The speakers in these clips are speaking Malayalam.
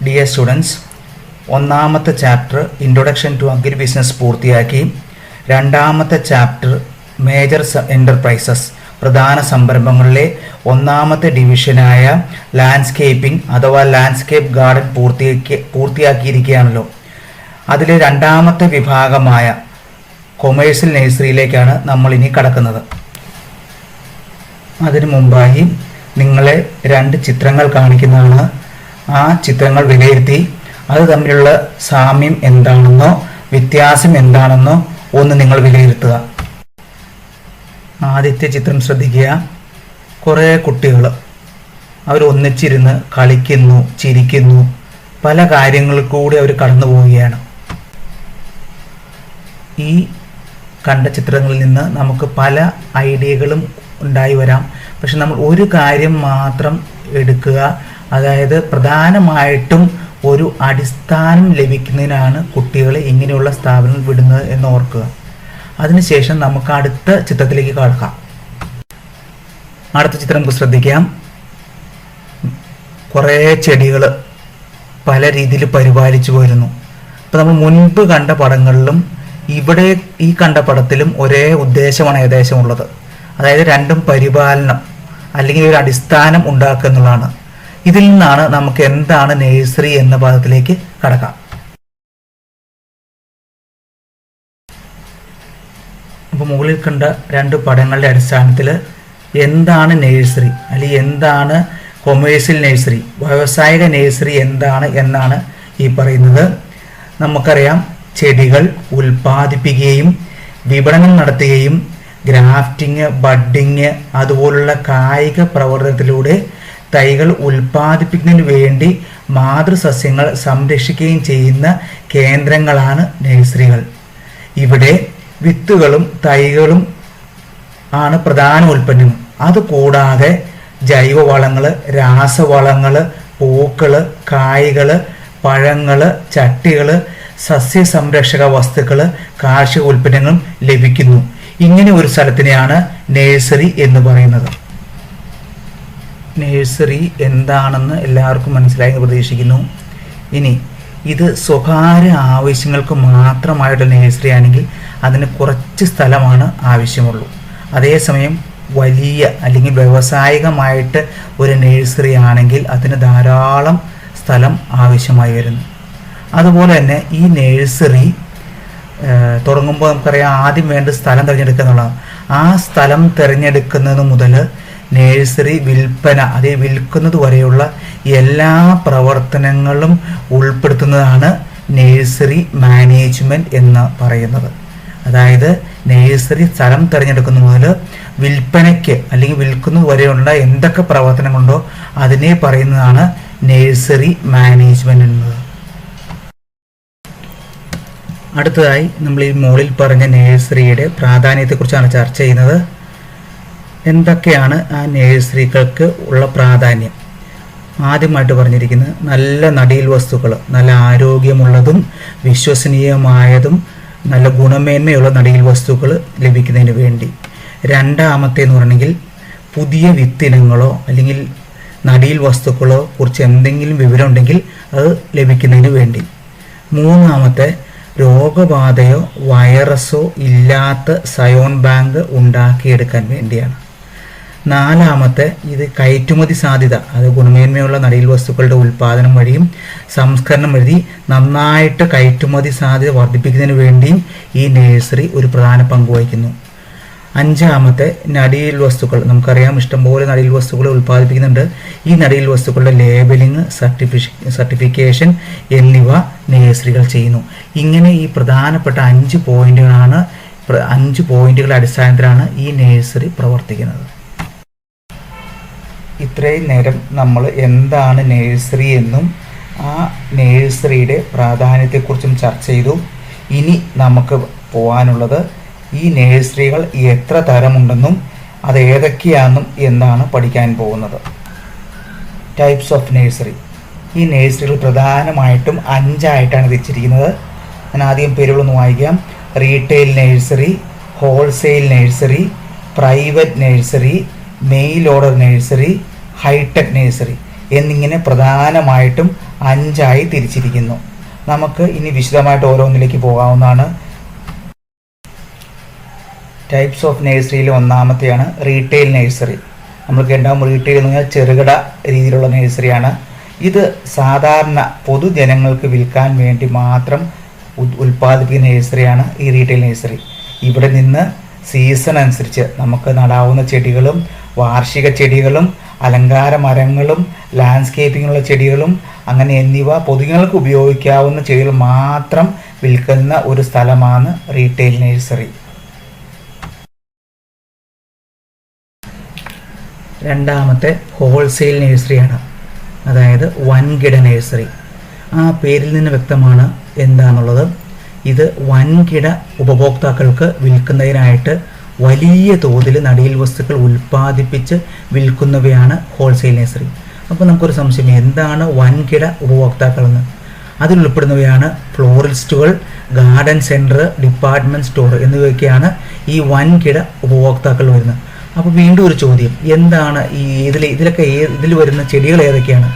ഡിയർ സ്റ്റുഡൻസ്, ഒന്നാമത്തെ chapter introduction to agri business പൂർത്തിയാക്കി. രണ്ടാമത്തെ ചാപ്റ്റർ മേജർ എൻ്റർപ്രൈസസ് പ്രധാന സംരംഭങ്ങളിലെ ഒന്നാമത്തെ ഡിവിഷനായ ലാൻഡ്സ്കേപ്പിംഗ് അഥവാ ലാൻഡ്സ്കേപ്പ് ഗാർഡൻ പൂർത്തിയാക്കിയിരിക്കുകയാണല്ലോ. അതിലെ രണ്ടാമത്തെ വിഭാഗമായ കൊമേഴ്സ്യൽ നഴ്സറിയിലേക്കാണ് നമ്മൾ ഇനി കടക്കുന്നത്. അതിനു മുമ്പായി നിങ്ങളെ 2 ചിത്രങ്ങൾ കാണിക്കുന്നതാണ്. ആ ചിത്രങ്ങൾ വിലയിരുത്തി അത് തമ്മിലുള്ള സാമ്യം എന്താണെന്നോ വ്യത്യാസം എന്താണെന്നോ ഒന്ന് നിങ്ങൾ വിലയിരുത്തുക. ആദ്യത്തെ ചിത്രം ശ്രദ്ധിക്കുക. കുറേ കുട്ടികൾ അവർ ഒന്നിച്ചിരുന്ന് കളിക്കുന്നു, ചിരിക്കുന്നു, പല കാര്യങ്ങളിൽ കൂടി അവർ കടന്നു പോവുകയാണ്. ഈ കണ്ട ചിത്രങ്ങളിൽ നിന്ന് നമുക്ക് പല ഐഡിയകളും ഉണ്ടായി വരാം. പക്ഷെ നമ്മൾ ഒരു കാര്യം മാത്രം എടുക്കുക, അതായത് പ്രധാനമായിട്ടും ഒരു അടിസ്ഥാനം ലഭിക്കുന്നതിനാണ് കുട്ടികളെ ഇങ്ങനെയുള്ള സ്ഥാപനങ്ങൾ വിടുന്നത് എന്ന് ഓർക്കുക. അതിനുശേഷം നമുക്ക് അടുത്ത ചിത്രത്തിലേക്ക് കടക്കാം. അടുത്ത ചിത്രം നമുക്ക് ശ്രദ്ധിക്കാം. കുറേ ചെടികൾ പല രീതിയിൽ പരിപാലിച്ചു പോരുന്നു. അപ്പോൾ നമ്മൾ മുൻപ് കണ്ട പടങ്ങളിലും ഇവിടെ ഈ കണ്ട പടത്തിലും ഒരേ ഉദ്ദേശമാണ് ഏകദേശം ഉള്ളത്. അതായത് രണ്ടും പരിപാലനം അല്ലെങ്കിൽ ഒരു അടിസ്ഥാനം ഉണ്ടാക്കുക എന്നുള്ളതാണ്. ഇതിൽ നിന്നാണ് നമുക്ക് എന്താണ് നഴ്സറി എന്ന പദത്തിലേക്ക് കടക്കാം. അപ്പോൾ മുകളിൽ കണ്ട 2 പടങ്ങളുടെ അടിസ്ഥാനത്തിൽ എന്താണ് നഴ്സറി അല്ലെങ്കിൽ എന്താണ് കൊമേഴ്സ്യൽ നഴ്സറി, വ്യാവസായിക നഴ്സറി എന്താണ് എന്നാണ് ഈ പറയുന്നത്. നമുക്കറിയാം, ചെടികൾ ഉൽപ്പാദിപ്പിക്കുകയും വിപണനം നടത്തുകയും ഗ്രാഫ്റ്റിംഗ്, ബഡ്ഡിങ് അതുപോലുള്ള കായിക പ്രവർത്തനത്തിലൂടെ തൈകൾ ഉൽപ്പാദിപ്പിക്കുന്നതിന് വേണ്ടി മാതൃസസ്യങ്ങൾ സംരക്ഷിക്കുകയും ചെയ്യുന്ന കേന്ദ്രങ്ങളാണ് നഴ്സറികൾ. ഇവിടെ വിത്തുകളും തൈകളും ആണ് പ്രധാന ഉൽപ്പന്നം. അതുകൂടാതെ ജൈവവളങ്ങൾ, രാസവളങ്ങൾ, പൂക്കൾ, കായ്കൾ, പഴങ്ങൾ, ചട്ടികൾ, സസ്യസംരക്ഷക വസ്തുക്കൾ, കാർഷിക ഉൽപ്പന്നങ്ങളും ലഭിക്കുന്നു. ഇങ്ങനെ ഒരു സ്ഥലത്തിനെയാണ് നഴ്സറി എന്ന് പറയുന്നത്. നഴ്സറി എന്താണെന്ന് എല്ലാവർക്കും മനസ്സിലായി എന്ന് പ്രതീക്ഷിക്കുന്നു. ഇനി ഇത് സ്വകാര്യ ആവശ്യങ്ങൾക്ക് മാത്രമായിട്ടുള്ള നഴ്സറി ആണെങ്കിൽ അതിന് കുറച്ച് സ്ഥലമാണ് ആവശ്യമുള്ളൂ. അതേസമയം വലിയ അല്ലെങ്കിൽ വ്യാവസായികമായിട്ട് ഒരു നഴ്സറി ആണെങ്കിൽ അതിന് ധാരാളം സ്ഥലം ആവശ്യമായി വരുന്നു. അതുപോലെ തന്നെ ഈ നഴ്സറി തുടങ്ങുമ്പോൾ നമുക്കറിയാം ആദ്യം വേണ്ട സ്ഥലം തിരഞ്ഞെടുക്കുക എന്നുള്ളതാണ്. ആ സ്ഥലം തിരഞ്ഞെടുക്കുന്നത് മുതൽ നഴ്സറി വിൽപ്പന, അതേ വിൽക്കുന്നത് വരെയുള്ള എല്ലാ പ്രവർത്തനങ്ങളും ഉൾപ്പെടുത്തുന്നതാണ് നഴ്സറി മാനേജ്മെൻറ്റ് എന്ന് പറയുന്നത്. അതായത് നഴ്സറി സ്ഥലം തിരഞ്ഞെടുക്കുന്ന മുതൽ വിൽപ്പനയ്ക്ക് അല്ലെങ്കിൽ വിൽക്കുന്നത് വരെയുള്ള എന്തൊക്കെ പ്രവർത്തനങ്ങളുണ്ടോ അതിനെ പറയുന്നതാണ് നഴ്സറി മാനേജ്മെൻറ്റ് എന്നത്. അടുത്തതായി നമ്മൾ ഈ മുകളിൽ പറഞ്ഞ നഴ്സറിയുടെ പ്രാധാന്യത്തെക്കുറിച്ചാണ് ചർച്ച ചെയ്യുന്നത്. എന്തൊക്കെയാണ് ആ നഴ്സറികൾക്ക് ഉള്ള പ്രാധാന്യം? ആദ്യമായിട്ട് പറഞ്ഞിരിക്കുന്നത് നല്ല നടീൽ വസ്തുക്കൾ, നല്ല ആരോഗ്യമുള്ളതും വിശ്വസനീയമായതും നല്ല ഗുണമേന്മയുള്ള നടീൽ വസ്തുക്കൾ ലഭിക്കുന്നതിന് വേണ്ടി. രണ്ടാമത്തെ എന്ന് പറഞ്ഞെങ്കിൽ പുതിയ വിത്തിനങ്ങളോ അല്ലെങ്കിൽ നടീൽ വസ്തുക്കളോ കുറിച്ച് എന്തെങ്കിലും വിവരം ഉണ്ടെങ്കിൽ അത് ലഭിക്കുന്നതിന് വേണ്ടി. മൂന്നാമത്തെ രോഗബാധയോ വൈറസോ ഇല്ലാത്ത സയോൺ ബാങ്ക് ഉണ്ടാക്കിയെടുക്കാൻ വേണ്ടിയാണ്. നാലാമത്തെ ഇത് കയറ്റുമതി സാധ്യത, അത് ഗുണമേന്മയുള്ള നടീൽ വസ്തുക്കളുടെ ഉൽപ്പാദനം വഴിയും സംസ്കരണം വഴി നന്നായിട്ട് കയറ്റുമതി സാധ്യത വർദ്ധിപ്പിക്കുന്നതിന് വേണ്ടിയും ഈ നഴ്സറി ഒരു പ്രധാന പങ്ക് വഹിക്കുന്നു. അഞ്ചാമത്തെ നടീൽ വസ്തുക്കൾ, നമുക്കറിയാം ഇഷ്ടംപോലെ നടീൽ വസ്തുക്കൾ ഉൽപ്പാദിപ്പിക്കുന്നുണ്ട്. ഈ നടീൽ വസ്തുക്കളുടെ ലേബലിംഗ്, സർട്ടിഫിക്കേഷൻ എന്നിവ നഴ്സറികൾ ചെയ്യുന്നു. ഇങ്ങനെ ഈ പ്രധാനപ്പെട്ട 5 പോയിന്റുകളുടെ അടിസ്ഥാനത്തിലാണ് ഈ നഴ്സറി പ്രവർത്തിക്കുന്നത്. ഇത്രയും നേരം നമ്മൾ എന്താണ് നഴ്സറി എന്നും ആ നഴ്സറിയുടെ പ്രാധാന്യത്തെക്കുറിച്ചും ചർച്ച ചെയ്തു. ഇനി നമുക്ക് പോകാനുള്ളത് ഈ നഴ്സറികൾ എത്ര തരമുണ്ടെന്നും അത് ഏതൊക്കെയാണെന്നും എന്നാണ് പഠിക്കാൻ പോകുന്നത്. Types of nursery. ഈ നഴ്സറികൾ പ്രധാനമായിട്ടും 5 ആയിട്ടാണ് തിരിച്ചിരിക്കുന്നത്. ഞാൻ ആദ്യം പേരുകളൊന്ന് വായിക്കാം. Retail nursery, wholesale nursery, private nursery, mail order nursery, hi tech nursery. എന്നിങ്ങനെ പ്രധാനമായിട്ടും 5ആയി തിരിച്ചിരിക്കുന്നു. നമുക്ക് ഇനി വിശദമായിട്ട് ഓരോന്നിലേക്ക് പോകാവുന്നതാണ്. ടൈപ്സ് ഓഫ് നഴ്സറിയിൽ ഒന്നാമത്തെയാണ് റീറ്റെയിൽ നഴ്സറി. നമ്മൾ കേട്ടാവും റീറ്റെയിൽ എന്ന് പറഞ്ഞാൽ ചെറുകിട രീതിയിലുള്ള നഴ്സറിയാണ്. ഇത് സാധാരണ പൊതുജനങ്ങൾക്ക് വിൽക്കാൻ വേണ്ടി മാത്രം ഉൽപ്പാദിപ്പിക്കുന്ന നഴ്സറിയാണ് ഈ റീറ്റെയിൽ നഴ്സറി. ഇവിടെ നിന്ന് സീസൺ അനുസരിച്ച് നമുക്ക് നടാവുന്ന ചെടികളും വാർഷിക ചെടികളും അലങ്കാര മരങ്ങളും ലാൻഡ്സ്കേപ്പിങ്ങിനുള്ള ചെടികളും അങ്ങനെ എന്നിവ പൊതുജനങ്ങൾക്ക് ഉപയോഗിക്കാവുന്ന ചെടികൾ മാത്രം വിൽക്കുന്ന ഒരു സ്ഥലമാണ് റീറ്റെയിൽ നഴ്സറി. രണ്ടാമത്തെ ഹോൾസെയിൽ നഴ്സറിയാണ്, അതായത് വൻകിട നഴ്സറി. ആ പേരിൽ നിന്ന് വ്യക്തമാണ് എന്താണെന്നുള്ളത്. ഇത് വൻകിട ഉപഭോക്താക്കൾക്ക് വിൽക്കുന്നതിനായിട്ട് വലിയ തോതിൽ നടീൽ വസ്തുക്കൾ ഉൽപ്പാദിപ്പിച്ച് വിൽക്കുന്നവയാണ് ഹോൾസെയിൽ നഴ്സറി. അപ്പോൾ നമുക്കൊരു സംശയം, എന്താണ് വൻകിട ഉപഭോക്താക്കളെന്ന്? അതിൽ ഉൾപ്പെടുന്നവയാണ് ഫ്ലോറിസ്റ്റുകൾ, ഗാർഡൻ സെൻറ്റർ, ഡിപ്പാർട്ട്മെൻറ്റ് സ്റ്റോർ എന്നിവയൊക്കെയാണ് ഈ വൻകിട ഉപഭോക്താക്കൾ വരുന്നത്. അപ്പോൾ വീണ്ടും ഒരു ചോദ്യം, എന്താണ് ഈ ഇതിൽ വരുന്ന ചെടികൾ ഏതൊക്കെയാണ്?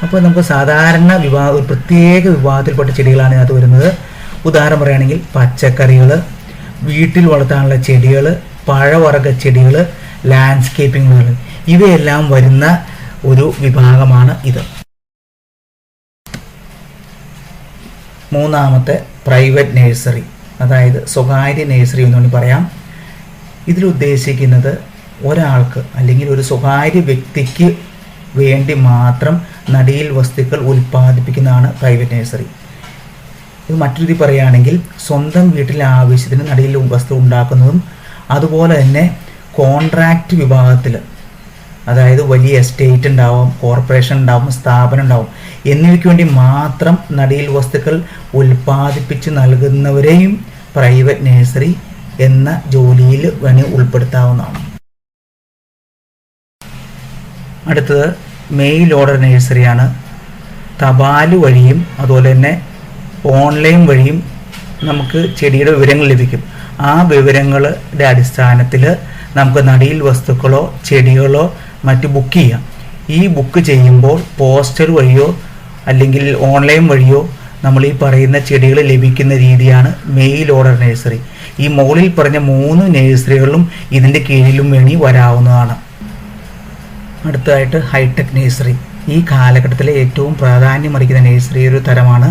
അപ്പോൾ നമുക്ക് സാധാരണ ഒരു പ്രത്യേക വിഭാഗത്തിൽപ്പെട്ട ചെടികളാണ് ഇതിനകത്ത് വരുന്നത്. ഉദാഹരണം പറയുകയാണെങ്കിൽ പച്ചക്കറികൾ, വീട്ടിൽ വളർത്താനുള്ള ചെടികൾ, പഴവർഗ്ഗ ചെടികൾ, ലാൻഡ്സ്കേപ്പിങ്ങുകൾ, ഇവയെല്ലാം വരുന്ന ഒരു വിഭാഗമാണ് ഇത്. മൂന്നാമത്തെ പ്രൈവറ്റ് നഴ്സറി, അതായത് സ്വകാര്യ നഴ്സറി എന്ന് പറയാം. ഇതിലുദ്ദേശിക്കുന്നത് ഒരാൾക്ക് അല്ലെങ്കിൽ ഒരു സ്വകാര്യ വ്യക്തിക്ക് വേണ്ടി മാത്രം നടീൽ വസ്തുക്കൾ ഉൽപ്പാദിപ്പിക്കുന്നതാണ് പ്രൈവറ്റ് നഴ്സറി. ഇത് മറ്റൊരു രീതി പറയുകയാണെങ്കിൽ സ്വന്തം വീട്ടിലെ ആവശ്യത്തിന് നടീൽ വസ്തു ഉണ്ടാക്കുന്നതും അതുപോലെ തന്നെ കോൺട്രാക്റ്റ് വിഭാഗത്തിൽ, അതായത് വലിയ എസ്റ്റേറ്റ് ഉണ്ടാവും, കോർപ്പറേഷൻ ഉണ്ടാവും, സ്ഥാപനം ഉണ്ടാവും, എന്നിവയ്ക്ക് വേണ്ടി മാത്രം നടീൽ വസ്തുക്കൾ ഉൽപ്പാദിപ്പിച്ച് നൽകുന്നവരെയും പ്രൈവറ്റ് നഴ്സറി എന്ന ജോലിയിൽ വേണമെങ്കിൽ ഉൾപ്പെടുത്താവുന്നതാണ്. അടുത്തത് മെയിൽ ഓർഡർ നഴ്സറിയാണ്. തപാൽ വഴിയും അതുപോലെ തന്നെ ഓൺലൈൻ വഴിയും നമുക്ക് ചെടിയുടെ വിവരങ്ങൾ ലഭിക്കും. ആ വിവരങ്ങളുടെ അടിസ്ഥാനത്തിൽ നമുക്ക് നടീൽ വസ്തുക്കളോ ചെടികളോ മറ്റ് ബുക്ക് ചെയ്യാം. ഈ ബുക്ക് ചെയ്യുമ്പോൾ പോസ്റ്റർ വഴിയോ അല്ലെങ്കിൽ ഓൺലൈൻ വഴിയോ നമ്മൾ ഈ പറയുന്ന ചെടികൾ ലഭിക്കുന്ന രീതിയാണ് മെയിൽ ഓർഡർ നഴ്സറി. ഈ മുകളിൽ പറഞ്ഞ 3 നഴ്സറികളിലും ഇതിൻ്റെ കീഴിലും വേണ്ടി വരാവുന്നതാണ്. അടുത്തതായിട്ട് ഹൈടെക് നഴ്സറി. ഈ കാലഘട്ടത്തിലെ ഏറ്റവും പ്രാധാന്യമറിക്കുന്ന നഴ്സറി ഒരു തരമാണ്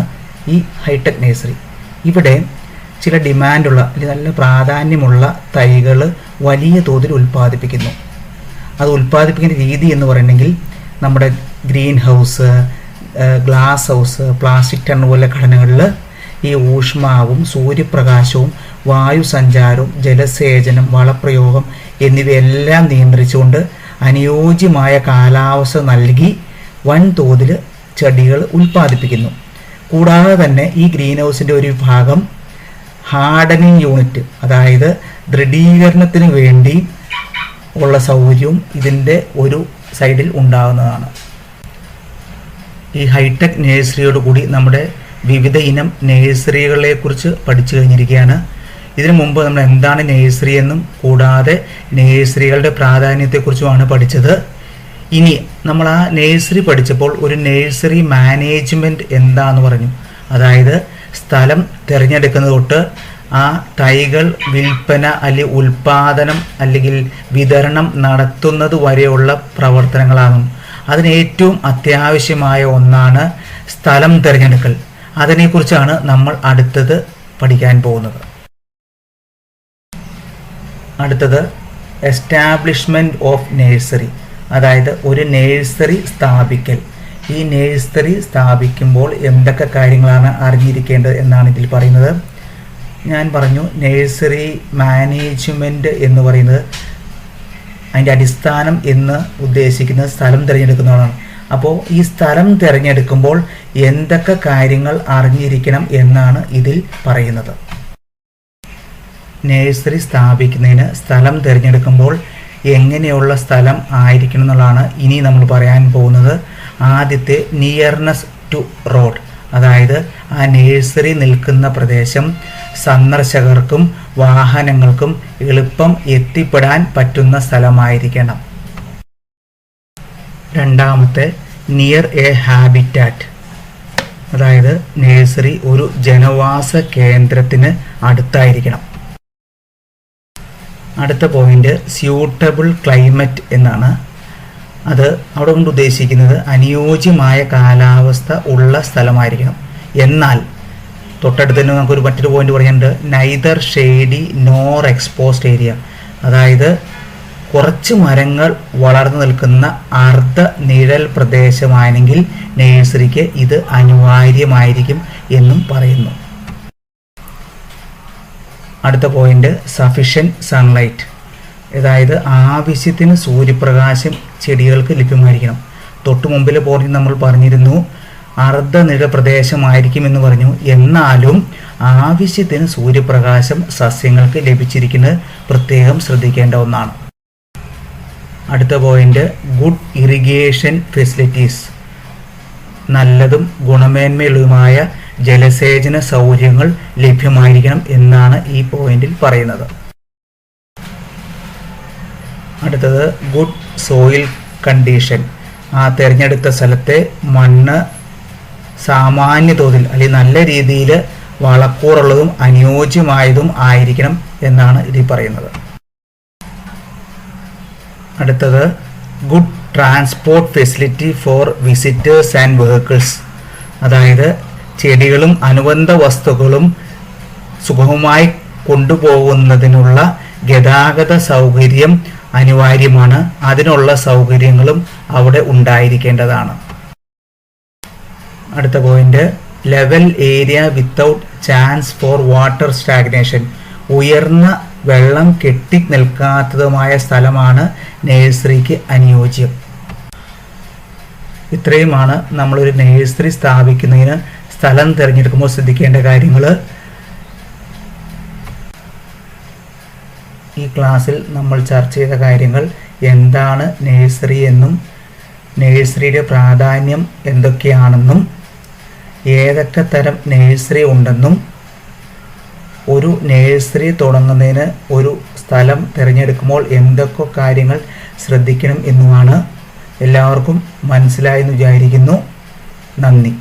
ഈ ഹൈടെക് നഴ്സറി. ഇവിടെ ചില ഡിമാൻഡുള്ള അല്ലെങ്കിൽ നല്ല പ്രാധാന്യമുള്ള തൈകൾ വലിയ തോതിൽ ഉൽപ്പാദിപ്പിക്കുന്നു. അത് ഉൽപ്പാദിപ്പിക്കുന്ന രീതി എന്ന് പറയുന്നെങ്കിൽ നമ്മുടെ green house, glass house, plastic ടൺ പോലെ ഘടനകളിൽ ഈ ഊഷ്മാവും സൂര്യപ്രകാശവും വായു സഞ്ചാരവും ജലസേചനം, വളപ്രയോഗം എന്നിവയെല്ലാം നിയന്ത്രിച്ചുകൊണ്ട് അനുയോജ്യമായ കാലാവസ്ഥ നൽകി വൻതോതിൽ ചെടികൾ ഉൽപ്പാദിപ്പിക്കുന്നു. കൂടാതെ തന്നെ ഈ ഗ്രീൻ ഹൗസിൻ്റെ ഒരു വിഭാഗം ഹാർഡനിങ് യൂണിറ്റ്, അതായത് ദൃഢീകരണത്തിന് വേണ്ടി ഉള്ള സൗകര്യവും ഇതിൻ്റെ ഒരു സൈഡിൽ ഉണ്ടാകുന്നതാണ്. ഈ ഹൈടെക് നഴ്സറിയോട് കൂടി നമ്മുടെ വിവിധ ഇനം നഴ്സറികളെക്കുറിച്ച് പഠിച്ചു കഴിഞ്ഞിരിക്കുകയാണ്. ഇതിനു മുമ്പ് നമ്മൾ എന്താണ് നഴ്സറി എന്നും കൂടാതെ നഴ്സറികളുടെ പ്രാധാന്യത്തെക്കുറിച്ചുമാണ് പഠിച്ചത്. ഇനി നമ്മൾ ആ നഴ്സറി പഠിച്ചപ്പോൾ ഒരു നഴ്സറി മാനേജ്മെൻറ്റ് എന്താണെന്ന് പറഞ്ഞു. അതായത് സ്ഥലം തിരഞ്ഞെടുക്കുന്നത് തൊട്ട് ആ തൈകൾ വിൽപ്പന അല്ലെങ്കിൽ ഉൽപ്പാദനം അല്ലെങ്കിൽ വിതരണം നടത്തുന്നത് വരെയുള്ള പ്രവർത്തനങ്ങളാകും. അതിന് ഏറ്റവും അത്യാവശ്യമായ ഒന്നാണ് സ്ഥലം തിരഞ്ഞെടുക്കൽ. അതിനെക്കുറിച്ചാണ് നമ്മൾ അടുത്തത് പഠിക്കാൻ പോകുന്നത്. അടുത്തത് എസ്റ്റാബ്ലിഷ്മെൻറ്റ് ഓഫ് നഴ്സറി, അതായത് ഒരു നഴ്സറി സ്ഥാപിക്കൽ. ഈ നഴ്സറി സ്ഥാപിക്കുമ്പോൾ എന്തൊക്കെ കാര്യങ്ങളാണ് അറിഞ്ഞിരിക്കേണ്ടത് എന്നാണ് ഇതിൽ പറയുന്നത്. ഞാൻ പറഞ്ഞു നഴ്സറി മാനേജ്മെൻറ്റ് എന്ന് പറയുന്നത് അതിൻ്റെ അടിസ്ഥാനം എന്ന് ഉദ്ദേശിക്കുന്നത് സ്ഥലം തിരഞ്ഞെടുക്കുന്നതാണ്. അപ്പോൾ ഈ സ്ഥലം തിരഞ്ഞെടുക്കുമ്പോൾ എന്തൊക്കെ കാര്യങ്ങൾ അറിഞ്ഞിരിക്കണം എന്നാണ് ഇതിൽ പറയുന്നത്. നഴ്സറി സ്ഥാപിക്കുന്നതിന് സ്ഥലം തിരഞ്ഞെടുക്കുമ്പോൾ എങ്ങനെയുള്ള സ്ഥലം ആയിരിക്കണം എന്നുള്ളതാണ് ഇനി നമ്മൾ പറയാൻ പോകുന്നത്. ആദ്യത്തെ നിയർനെസ് ടു റോഡ്, അതായത് ആ നഴ്സറി നിൽക്കുന്ന പ്രദേശം സന്ദർശകർക്കും വാഹനങ്ങൾക്കും എളുപ്പം എത്തിപ്പെടാൻ പറ്റുന്ന സ്ഥലമായിരിക്കണം. രണ്ടാമത്തെ നിയർ എ ഹാബിറ്റാറ്റ്, അതായത് നഴ്സറി ഒരു ജനവാസ കേന്ദ്രത്തിന് അടുത്തായിരിക്കണം. അടുത്ത പോയിന്റ് സ്യൂട്ടബിൾ ക്ലൈമറ്റ് എന്നാണ്. അത് അവിടെ കൊണ്ട് ഉദ്ദേശിക്കുന്നത് അനുയോജ്യമായ കാലാവസ്ഥ ഉള്ള സ്ഥലമായിരിക്കണം. എന്നാൽ തൊട്ടടുത്ത് തന്നെ നമുക്കൊരു മറ്റൊരു പോയിന്റ് പറയുന്നുണ്ട്, neither shady nor exposed area, അതായത് കുറച്ച് മരങ്ങൾ വളർന്നു നിൽക്കുന്ന അർദ്ധ നിഴൽ പ്രദേശമാണെങ്കിൽ നഴ്സറിക്ക് ഇത് അനിവാര്യമായിരിക്കും എന്നും പറയുന്നു. അടുത്ത പോയിന്റ് സഫിഷ്യൻറ്റ് സൺലൈറ്റ്, അതായത് ആവശ്യത്തിന് സൂര്യപ്രകാശം ചെടികൾക്ക് ലഭ്യമായിരിക്കണം. തൊട്ടു മുമ്പിലെ പോയിന്റ് നമ്മൾ പറഞ്ഞിരുന്നു അർദ്ധനിഴ പ്രദേശമായിരിക്കും എന്ന് പറഞ്ഞു. എന്നാലും ആവശ്യത്തിന് സൂര്യപ്രകാശം സസ്യങ്ങൾക്ക് ലഭിച്ചിരിക്കുന്നത് പ്രത്യേകം ശ്രദ്ധിക്കേണ്ട ഒന്നാണ്. അടുത്ത പോയിന്റ് ഗുഡ് ഇറിഗേഷൻ ഫെസിലിറ്റീസ്, നല്ലതും ഗുണമേന്മയുള്ളതുമായ ജലസേചന സൗകര്യങ്ങൾ ലഭ്യമായിരിക്കണം എന്നാണ് ഈ പോയിന്റിൽ പറയുന്നത്. അടുത്തത് ഗുഡ് സോയിൽ കണ്ടീഷൻ, ആ തിരഞ്ഞെടുത്ത സ്ഥലത്തെ മണ്ണ് സാമാന്യ തോതിൽ അല്ലെങ്കിൽ നല്ല രീതിയിൽ വളക്കൂറുള്ളതും അനുയോജ്യമായതും ആയിരിക്കണം എന്നാണ് ഇതിൽ പറയുന്നത്. അടുത്തത് good transport facility four visitors and vehicles, അതായത് ചെടികളും അനുബന്ധ വസ്തുക്കളും സുഗമമായി കൊണ്ടുപോകുന്നതിനുള്ള ഗതാഗത സൗകര്യം അനിവാര്യമാണ്. അതിനുള്ള സൗകര്യങ്ങളും അവിടെ ഉണ്ടായിരിക്കേണ്ടതാണ്. അടുത്ത point level area without chance for water stagnation, ഉയർന്ന വെള്ളം കെട്ടി നിൽക്കാത്തതുമായ സ്ഥലമാണ് നഴ്സറിക്ക് അനുയോജ്യം. ഇത്രയുമാണ് നമ്മളൊരു നഴ്സറി സ്ഥാപിക്കുന്നതിന് സ്ഥലം തിരഞ്ഞെടുക്കുമ്പോൾ ശ്രദ്ധിക്കേണ്ട കാര്യങ്ങൾ. ഈ ക്ലാസ്സിൽ നമ്മൾ ചർച്ച ചെയ്ത കാര്യങ്ങൾ എന്താണ് നഴ്സറി എന്നും നഴ്സറിയുടെ പ്രാധാന്യം എന്തൊക്കെയാണെന്നും ഏതൊക്കെ തരം നഴ്സറി ഉണ്ടെന്നും ഒരു നഴ്സറി തുടങ്ങുന്നതിന് ഒരു സ്ഥലം തിരഞ്ഞെടുക്കുമ്പോൾ എന്തൊക്കെ കാര്യങ്ങൾ ശ്രദ്ധിക്കണം എന്നുമാണ്. എല്ലാവർക്കും മനസ്സിലായെന്ന് വിചാരിക്കുന്നു. നന്ദി.